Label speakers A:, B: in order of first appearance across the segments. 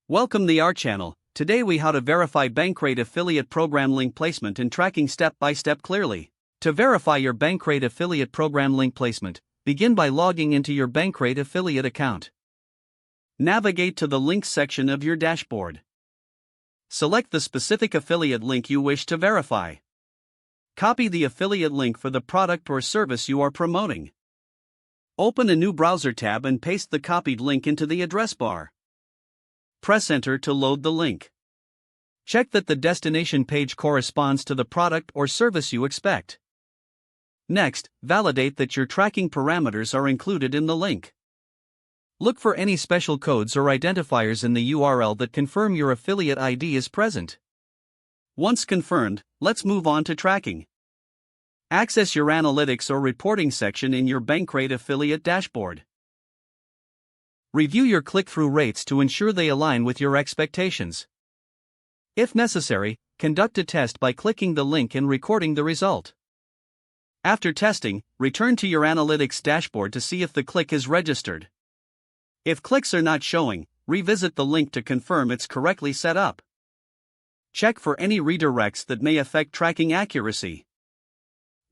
A: Welcome to our channel. Today we how to verify Bankrate affiliate program link placement and tracking step by step clearly. To verify your Bankrate affiliate program link placement, begin by logging into your Bankrate affiliate account. Navigate to the links section of your dashboard. Select the specific affiliate link you wish to verify. Copy the affiliate link for the product or service you are promoting. Open a new browser tab and paste the copied link into the address bar. Press Enter to load the link. Check that the destination page corresponds to the product or service you expect. Next, validate that your tracking parameters are included in the link. Look for any special codes or identifiers in the URL that confirm your affiliate ID is present. Once confirmed, let's move on to tracking. Access your analytics or reporting section in your Bankrate affiliate dashboard. Review your click-through rates to ensure they align with your expectations. If necessary, conduct a test by clicking the link and recording the result. After testing, return to your analytics dashboard to see if the click is registered. If clicks are not showing, revisit the link to confirm it's correctly set up. Check for any redirects that may affect tracking accuracy.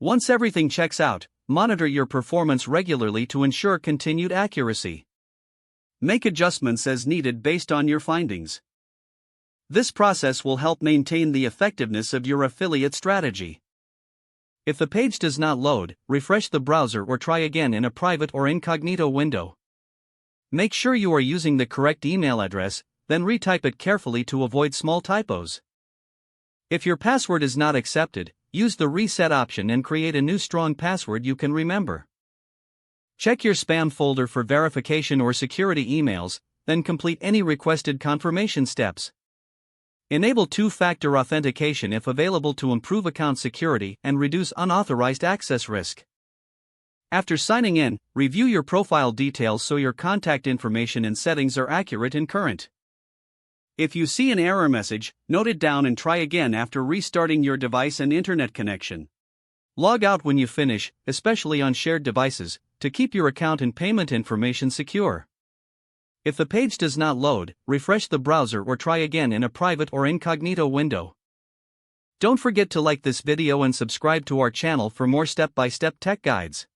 A: Once everything checks out, monitor your performance regularly to ensure continued accuracy. Make adjustments as needed based on your findings. This process will help maintain the effectiveness of your affiliate strategy. If the page does not load, refresh the browser or try again in a private or incognito window. Make sure you are using the correct email address, then retype it carefully to avoid small typos. If your password is not accepted, use the reset option and create a new strong password you can remember. Check your spam folder for verification or security emails, then complete any requested confirmation steps. Enable two-factor authentication if available to improve account security and reduce unauthorized access risk. After signing in, review your profile details so your contact information and settings are accurate and current. If you see an error message, note it down and try again after restarting your device and internet connection. Log out when you finish, especially on shared devices, to keep your account and payment information secure. If the page does not load, refresh the browser or try again in a private or incognito window. Don't forget to like this video and subscribe to our channel for more step-by-step tech guides.